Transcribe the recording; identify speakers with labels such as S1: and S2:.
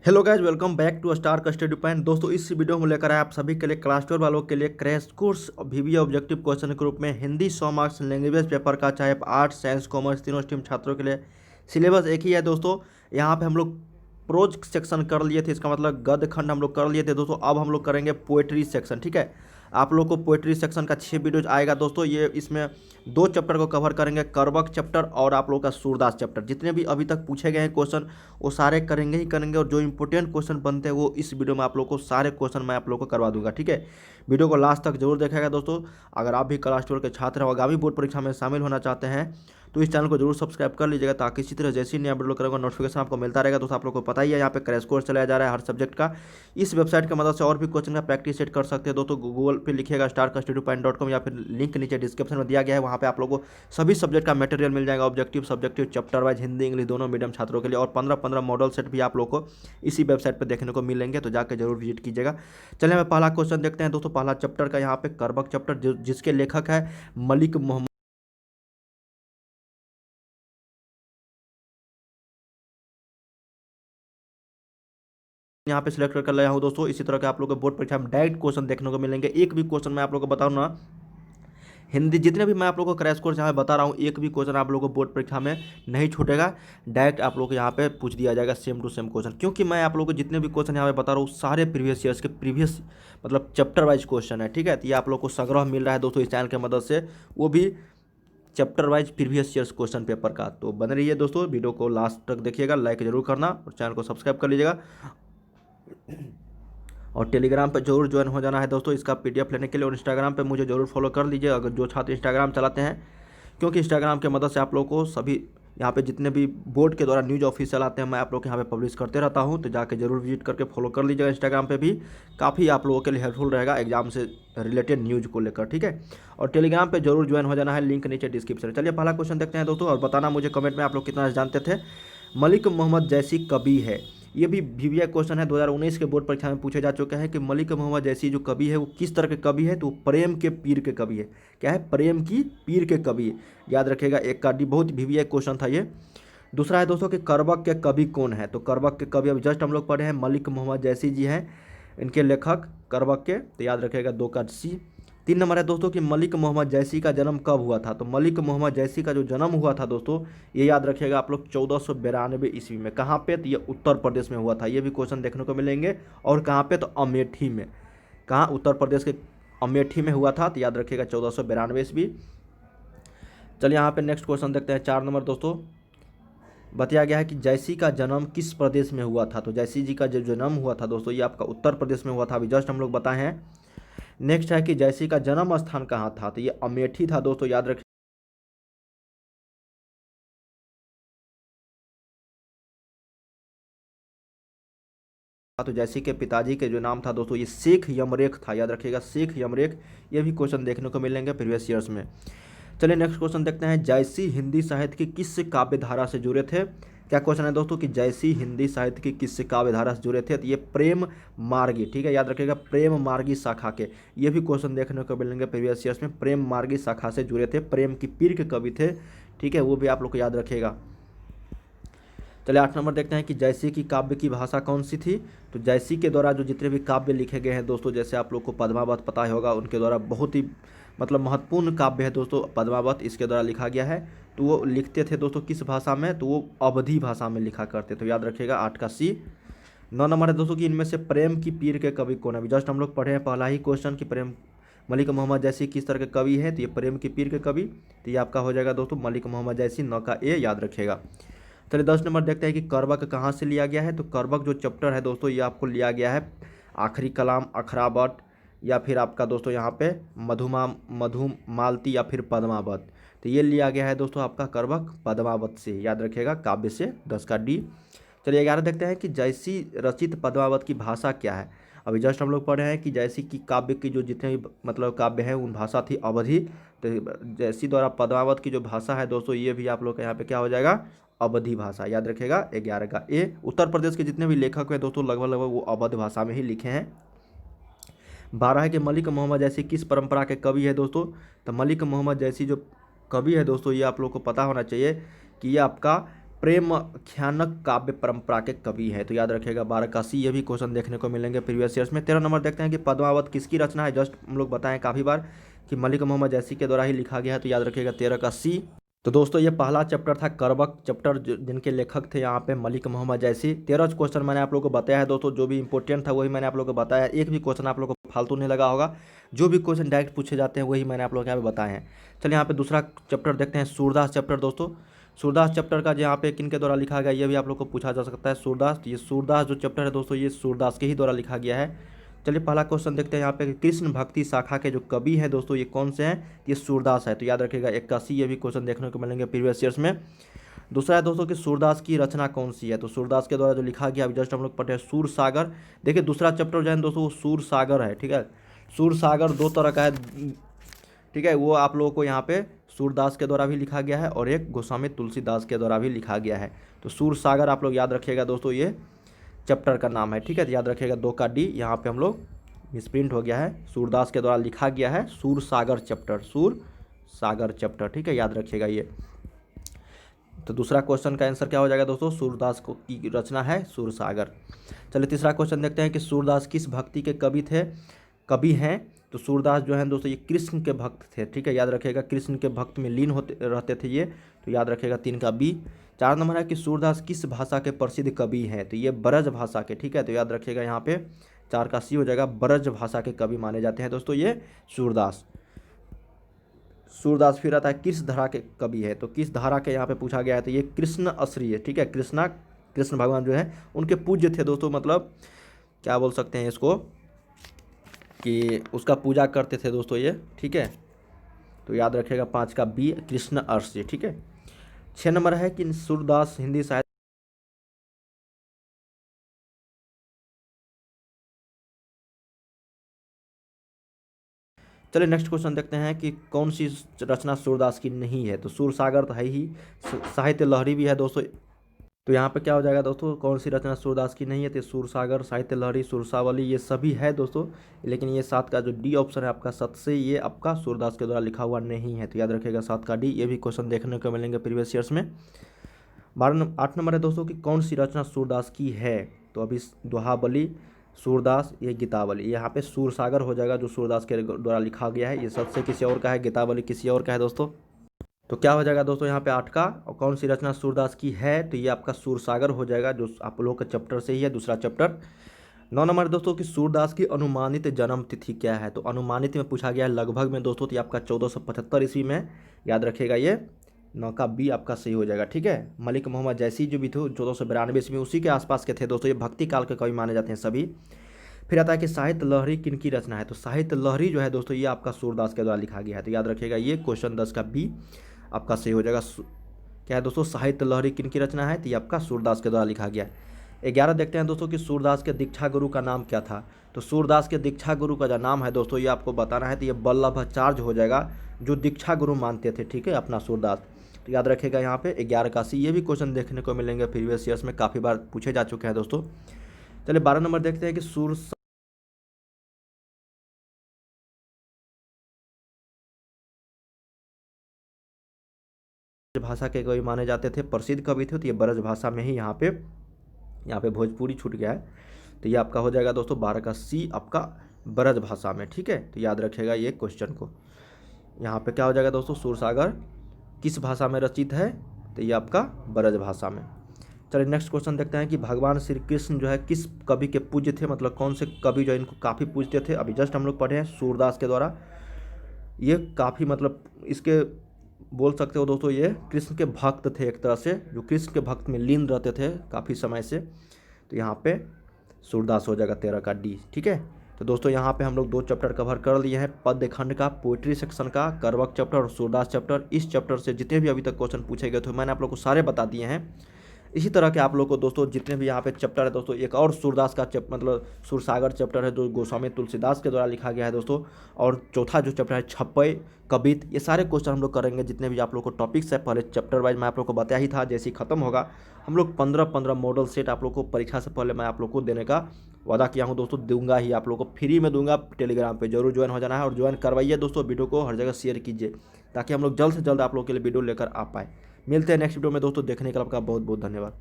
S1: Hello guys, welcome back to star का study point. दोस्तों, इस वीडियो में लेकर आए आप सभी के लिए क्लास 12 वालों के लिए क्रैश कोर्स वीवीए ऑब्जेक्टिव क्वेश्चन के रूप में हिंदी 100 मार्क्स लैंग्वेज पेपर का, चाहे आप आर्ट्स साइंस कॉमर्स तीनों स्ट्रीम छात्रों के लिए सिलेबस एक ही है। दोस्तों, यहाँ पे हम लोग प्रोज सेक्शन कर लिए थे, इसका मतलब गद्य खंड हम लोग कर लिए थे। दोस्तों, अब हम लोग करेंगे पोएट्री सेक्शन। ठीक है, आप लोग को पोएट्री सेक्शन का 6 वीडियोज आएगा। दोस्तों, ये इसमें 2 चैप्टर को कवर करेंगे, करवक चैप्टर और आप लोगों का सूरदास चैप्टर। जितने भी अभी तक पूछे गए हैं क्वेश्चन वो सारे करेंगे ही करेंगे, और जो इंपॉर्टेंट क्वेश्चन बनते हैं वो इस वीडियो में आप लोग को सारे क्वेश्चन मैं आप लोग को करवा दूंगा। ठीक है, वीडियो को लास्ट तक जरूर देखेगा। दोस्तों, अगर आप भी क्लास 12 के छात्र हैं, आगामी बोर्ड परीक्षा में शामिल होना चाहते हैं, तो इस चैनल को जरूर सब्सक्राइब कर लीजिएगा, ताकि इसी तरह जैसे ही नया वीडियो करेंगे नोटिफिकेशन आपको मिलता रहेगा। दोस्तों, आप लोग को पता ही है, यहाँ पे क्रैश कोर्स चलाया जा रहा है हर सब्जेक्ट का। इस वेबसाइट की मदद से और भी क्वेश्चन का प्रैक्टिस सेट कर सकते हैं। दोस्तों, गूगल पे लिखिएगा starkastudio.com, या फिर लिंक नीचे डिस्क्रिप्शन में दिया गया है, वहाँ पे आप लोगों को सभी सब्जेक्ट का मटेरियल मिल जाएगा। Objective subjective chapter wise Hindi English दोनों मीडियम छात्रों के लिए, और 15-15 मॉडल सेट भी आप लोग को इसी वेबसाइट पर देखने को मिलेंगे, तो जाकर जरूर विजिट कीजिएगा। चलिए, हमें पहला क्वेश्चन देखते हैं। दोस्तों, पहला चैप्टर का यहाँ पे करबक चैप्टर, जिसके लेखक है मलिक मोहम्मद। यहाँ पे सिलेक्ट कर लिया हूँ। दोस्तों, इसी तरह के आप लोग को बोर्ड परीक्षा में डायरेक्ट क्वेश्चन देखने को मिलेंगे। एक भी क्वेश्चन मैं आप लोग को बताऊँ ना, हिंदी जितने भी मैं आप लोगों को क्रैश कोर्स यहाँ बता रहा हूँ, एक भी क्वेश्चन आप लोगों को बोर्ड परीक्षा में नहीं छूटेगा। डायरेक्ट आप लोग को यहाँ पे पूछ दिया जाएगा सेम टू सेम क्वेश्चन, क्योंकि मैं आप लोगों को जितने भी क्वेश्चन यहाँ पे बता रहा हूँ सारे प्रीवियस ईयर्स के प्रीवियस मतलब चैप्टर वाइज क्वेश्चन है। ठीक है, तो ये आप लोग को संग्रह मिल रहा है दोस्तों इस चैनल की मदद से, वो भी chapter wise previous years question paper का। तो बन रही है दोस्तों, वीडियो को लास्ट तक देखिएगा, लाइक जरूर करना और चैनल को सब्सक्राइब कर लीजिएगा। और टेलीग्राम पे जरूर ज्वाइन हो जाना है दोस्तों इसका पीडीएफ लेने के लिए, और इंस्टाग्राम पे मुझे जरूर फॉलो कर लीजिए अगर जो छात्र इंस्टाग्राम चलाते हैं, क्योंकि इंस्टाग्राम की मदद से आप लोग को सभी यहाँ पे जितने भी बोर्ड के द्वारा न्यूज़ ऑफिशियल आते हैं मैं आप लोग के यहाँ पे पब्लिश करते रहता हूँ, तो जाके जरूर विजिट करके फॉलो कर लीजिएगा। इंस्टाग्राम पे भी काफ़ी आप लोगों के लिए हेल्पफुल रहेगा एग्जाम से रिलेटेड न्यूज़ को लेकर। ठीक है, और टेलीग्राम पे जरूर ज्वाइन हो जाना है, लिंक नीचे डिस्क्रिप्शन। चलिए, पहला क्वेश्चन देखते हैं दोस्तों, और बताना मुझे कमेंट में आप लोग कितना जानते थे। मलिक मोहम्मद जैसी कवि है, ये भी वीवीए क्वेश्चन है, 2019 के बोर्ड परीक्षा में पूछे जा चुके हैं कि मलिक मोहम्मद जैसी जो कवि है वो किस तरह के कवि है, तो प्रेम के पीर के कवि है। क्या है? प्रेम की पीर के कवि। याद रखेगा, एक का डी, बहुत वीवीए क्वेश्चन था ये। दूसरा है दोस्तों कि करबक के कवि कौन है, तो करबक के कवि अभी जस्ट हम लोग पढ़े हैं, मलिक मोहम्मद जैसी जी हैं इनके लेखक करबक के, तो याद रखेगा 2 का सी। 3 नंबर है दोस्तों कि मलिक मोहम्मद जैसी का जन्म कब हुआ था, तो मलिक मोहम्मद जैसी का जो जन्म हुआ था दोस्तों, ये याद रखिएगा आप लोग 1492 ईस्वी में। कहाँ पे? तो ये उत्तर प्रदेश में हुआ था। ये भी क्वेश्चन देखने को मिलेंगे। और कहाँ पे? तो अमेठी में। कहाँ? उत्तर प्रदेश के अमेठी में हुआ था, तो याद रखिएगा 1492 ईस्वी। चलिए, यहाँ पे नेक्स्ट क्वेश्चन देखते हैं। 4 नंबर दोस्तों, बताया गया है कि जैसी का जन्म किस प्रदेश में हुआ था, तो जैसी जी का जो जन्म हुआ था दोस्तों, ये आपका उत्तर प्रदेश में हुआ था, अभी जस्ट हम लोग बताए हैं। नेक्स्ट है कि जैसी का जन्म स्थान कहाँ था, तो ये अमेठी था दोस्तों, याद रखें। तो जैसी के पिताजी के जो नाम था दोस्तों, ये शेख यमरेख था, याद रखिएगा शेख यमरेख। ये भी क्वेश्चन देखने को मिलेंगे प्रीवियस ईयर्स में। चलिए, नेक्स्ट क्वेश्चन देखते हैं। जैसी हिंदी साहित्य की किस काव्य धारा से जुड़े थे? क्या क्वेश्चन है दोस्तों कि जैसी हिंदी साहित्य की किस काव्य धारा से जुड़े थे, तो ये प्रेम मार्गी। ठीक है, याद रखिएगा प्रेम मार्गी शाखा के। ये भी क्वेश्चन देखने को मिलेंगे प्रीवियस ईयर्स में, प्रेम मार्गी शाखा से जुड़े थे, प्रेम की पीर के कवि थे। ठीक है, वो भी आप लोग को याद रखिएगा। चलिए, 8 नंबर देखते हैं कि जैसी की काव्य की भाषा कौन सी थी, तो जैसी के द्वारा जो जितने भी काव्य लिखे गए हैं दोस्तों, जैसे आप लोग को पद्मावत पता ही होगा, उनके द्वारा बहुत ही मतलब महत्वपूर्ण काव्य है दोस्तों पद्मावत, इसके द्वारा लिखा गया है। तो वो लिखते थे दोस्तों किस भाषा में, तो वो अवधी भाषा में लिखा करते, तो याद रखिएगा 8 का सी। 9 नंबर है दोस्तों कि इनमें से प्रेम की पीर के कवि कौन है। अभी जस्ट हम लोग पढ़े हैं पहला ही क्वेश्चन कि प्रेम मलिक मोहम्मद जैसी किस तरह के कवि है, तो ये प्रेम की पीर के कवि, तो ये आपका हो जाएगा दोस्तों मलिक मोहम्मद जैसी, 9 का ए, याद रखिएगा। चलिए, 10 नंबर देखते हैं कि करबक कहाँ से लिया गया है, तो करबक जो चैप्टर है दोस्तों, ये आपको लिया गया है आखिरी कलाम, अखरावत, या फिर आपका दोस्तों यहाँ पे मधुमालती, या फिर पद्मावत। तो ये लिया गया है दोस्तों आपका करबक पद्मावत से, याद रखिएगा काव्य से, 10 का डी। चलिए, 11 देखते हैं कि जैसी रचित पद्मावत की भाषा क्या है। अभी जस्ट हम लोग पढ़ रहे हैं कि जैसी की काव्य की जो जितने भी मतलब काव्य हैं उन भाषा थी अवधि, तो जैसी द्वारा पद्मावत की जो भाषा है दोस्तों, ये भी आप लोग के यहाँ पे क्या हो जाएगा, अवधि भाषा, याद रखेगा 11 का ए। उत्तर प्रदेश के जितने भी लेखक हैं दोस्तों लगभग लगभग वो अवध भाषा में ही लिखे हैं। 12 है कि मलिक मोहम्मद जैसी किस परंपरा के कवि है दोस्तों, तो मलिक मोहम्मद जैसी जो कवि है दोस्तों, ये आप लोग को पता होना चाहिए कि ये आपका प्रेमाख्यानक काव्य परंपरा के कवि हैं? तो याद रखिएगा 12 का सी। ये भी क्वेश्चन देखने को मिलेंगे प्रीवियस ईयर्स में। 13 नंबर देखते हैं कि पद्मावत किसकी रचना है? जस्ट हम लोग बताएं काफ़ी बार कि मलिक मोहम्मद जैसी के द्वारा ही लिखा गया है। तो याद रखिएगा 13 का सी। तो दोस्तों ये पहला चैप्टर था करबक चैप्टर, जिनके लेखक थे यहाँ पे मलिक मोहम्मद जैसी। 13 क्वेश्चन मैंने आप लोगों को बताया है दोस्तों, जो भी इंपॉर्टेंट था वही मैंने आप लोगों को बताया है। एक भी क्वेश्चन आप लोगों को फालतू नहीं लगा होगा, जो भी क्वेश्चन डायरेक्ट पूछे जाते हैं वही मैंने आप लोगों को यहाँ पे बताए हैं। चलिए यहाँ पे दूसरा चैप्टर देखते हैं, सूरदास चैप्टर। दोस्तों सूरदास चैप्टर का यहाँ पे किन के द्वारा लिखा गया, ये भी आप लोग को पूछा जा सकता है। सूरदास, ये सूरदास जो चैप्टर है दोस्तों, ये सूरदास के ही द्वारा लिखा गया है। चलिए पहला क्वेश्चन देखते हैं यहाँ पे, कृष्ण भक्ति शाखा के जो कवि हैं दोस्तों ये कौन से हैं? ये सूरदास है। तो याद रखिएगा 81। ये भी क्वेश्चन देखने को मिलेंगे प्रीवियस ईयर्स में। दूसरा है दोस्तों कि सूरदास की रचना कौन सी है? तो सूरदास के द्वारा जो लिखा गया अभी जस्ट हम लोग पढ़े सूर सागर। देखिए दूसरा चैप्टर जो है दोस्तों वो सूर सागर है, ठीक है। सूर सागर दो तरह का है, ठीक है। वो आप लोगों को यहाँ पे सूरदास के द्वारा भी लिखा गया है और एक गोस्वामी तुलसीदास के द्वारा भी लिखा गया है। तो सूर सागर आप लोग याद रखिएगा दोस्तों, ये चैप्टर का नाम है, ठीक है। तो याद रखिएगा 2 का डी यहाँ पे हम लोग मिसप्रिंट हो गया है। सूरदास के द्वारा लिखा गया है सूर सागर चैप्टर, सूर सागर चैप्टर, ठीक है। याद रखिएगा ये। तो दूसरा क्वेश्चन का आंसर क्या हो जाएगा दोस्तों? सूरदास को की रचना है सूर सागर। चलिए तीसरा क्वेश्चन देखते हैं कि सूरदास किस भक्ति के कवि हैं? तो सूरदास जो है दोस्तों ये कृष्ण के भक्त थे, ठीक है। याद रखिएगा कृष्ण के भक्त में लीन होते रहते थे ये। तो याद रखिएगा 3 का बी। 4 नंबर है कि सूरदास किस भाषा के प्रसिद्ध कवि हैं? तो ये ब्रज भाषा के, ठीक है। तो याद रखिएगा यहाँ पे 4 का सी हो जाएगा, ब्रज भाषा के कवि माने जाते हैं दोस्तों ये सूरदास। सूरदास फिर आता है किस धारा के कवि है? तो किस धारा के यहाँ पे पूछा गया है? तो ये कृष्ण अश्री है, ठीक है। कृष्ण भगवान जो है उनके पूज्य थे दोस्तों, मतलब क्या बोल सकते हैं इसको कि उसका पूजा करते थे दोस्तों ये, ठीक है। तो याद रखिएगा 5 का बी कृष्ण अश्री, ठीक है। 6 नंबर है कि सूरदास हिंदी साहित्य। चलिए नेक्स्ट क्वेश्चन देखते हैं कि कौन सी रचना सूरदास की नहीं है? तो सूर सागर तो है ही, साहित्य लहरी भी है दोस्तों। तो यहाँ पे क्या हो जाएगा दोस्तों, कौन सी रचना सूरदास की नहीं है? तो सूर सागर, साहित्य लहरी, सुरसावली ये सभी है दोस्तों, लेकिन ये 7 का जो डी ऑप्शन है आपका 7 से, ये आपका सूरदास के द्वारा लिखा हुआ नहीं है। तो याद रखिएगा 7 का डी। ये भी क्वेश्चन देखने को मिलेंगे प्रीवियस ईयर्स में। 8 नंबर है दोस्तों कि कौन सी रचना सूरदास की है? तो अभी दोहाबली, सूरदास, ये गीतावली। यहाँ पे सूर सागर हो जाएगा जो सूरदास के द्वारा लिखा गया है। ये सबसे किसी और का है, गीतावली किसी और का है दोस्तों। तो क्या हो जाएगा दोस्तों यहाँ पे 8 का, और कौन सी रचना सूरदास की है? तो ये आपका सूर सागर हो जाएगा, जो आप लोग के चैप्टर से ही है, दूसरा चैप्टर। 9 नंबर दोस्तों कि सूरदास की अनुमानित जन्म तिथि क्या है? तो अनुमानित में पूछा गया है लगभग में दोस्तों, तो ये आपका 1475 ईस्वी में। याद रखिएगा ये 9 का बी आपका सही हो जाएगा, ठीक है। मलिक मोहम्मद जैसी जो भी थे 1492 ईस्वी में, उसी के आसपास के थे दोस्तों। ये भक्ति काल के कवि माने जाते हैं सभी। फिर आता है कि साहित्य लहरी किन की रचना है? तो साहित्य लहरी जो है दोस्तों ये आपका सूरदास के द्वारा लिखा गया है। तो याद रखिएगा ये क्वेश्चन 10 का बी आपका सही हो जाएगा। क्या है दोस्तों, साहित्य लहरी किन की रचना है? तो ये आपका सूरदास के द्वारा लिखा गया है। 11 देखते हैं दोस्तों कि सूरदास के दीक्षा गुरु का नाम क्या था? तो सूरदास के दीक्षा गुरु का जो नाम है दोस्तों ये आपको बताना है। तो ये वल्लभाचार्य हो जाएगा, जो दीक्षा गुरु मानते थे, ठीक है, अपना सूरदास। तो याद रखिएगा यहाँ पे 11 का सी। ये भी क्वेश्चन देखने को मिलेंगे प्रीवियस ईयर्स में, काफ़ी बार पूछे जा चुके हैं दोस्तों। चलिए 12 नंबर देखते हैं कि सूर भाषा के कवि माने जाते थे, प्रसिद्ध कवि थे। तो ये ब्रज भाषा में ही यहाँ पे भोजपुरी छूट गया है। तो ये आपका हो जाएगा दोस्तों 12 का सी आपका ब्रज भाषा में, ठीक है। तो याद रखिएगा ये क्वेश्चन को। यहाँ पे क्या हो जाएगा दोस्तों, सूरसागर किस भाषा में रचित है? तो ये आपका ब्रज भाषा में। चलिए नेक्स्ट क्वेश्चन देखते हैं कि भगवान श्री कृष्ण जो है किस कवि के पूज्य थे, मतलब कौन से कवि जो इनको काफ़ी पूजते थे? अभी जस्ट हम लोग पढ़े हैं सूरदास के द्वारा। ये काफ़ी मतलब इसके बोल सकते हो दोस्तों, ये कृष्ण के भक्त थे एक तरह से, जो कृष्ण के भक्त में लीन रहते थे काफ़ी समय से। तो यहाँ पे सूरदास हो जाएगा 13 का डी, ठीक है। तो दोस्तों यहाँ पे हम लोग 2 चैप्टर कवर कर लिए हैं, पद्य खंड का, पोइट्री सेक्शन का, करवक चैप्टर और सूरदास चैप्टर। इस चैप्टर से जितने भी अभी तक क्वेश्चन पूछे गए थे मैंने आप लोग को सारे बता दिए हैं। इसी तरह के आप लोग को दोस्तों जितने भी यहाँ पे चैप्टर है दोस्तों, एक और सूरदास का मतलब सूरसागर चैप्टर है जो गोस्वामी तुलसीदास के द्वारा लिखा गया है दोस्तों, और चौथा जो चैप्टर है छप्पय कवित। ये सारे क्वेश्चन हम लोग करेंगे जितने भी आप लोग को टॉपिक्स है। पहले चैप्टर वाइज मैं आप लोग को बताया ही था, जैसे ही खत्म होगा हम लोग 15 मॉडल सेट आप लोग को परीक्षा से पहले मैं आप लोग को देने का वादा किया हूँ दोस्तों, दूंगा ही, आप लोग को फ्री में दूंगा। टेलीग्राम पे जरूर ज्वाइन हो जाना है और ज्वाइन करवाइए दोस्तों। वीडियो को हर जगह शेयर कीजिए ताकि हम लोग जल्द से जल्द आप लोग के लिए वीडियो लेकर आ पाए। मिलते हैं नेक्स्ट वीडियो में दोस्तों, देखने के लिए आपका बहुत बहुत धन्यवाद।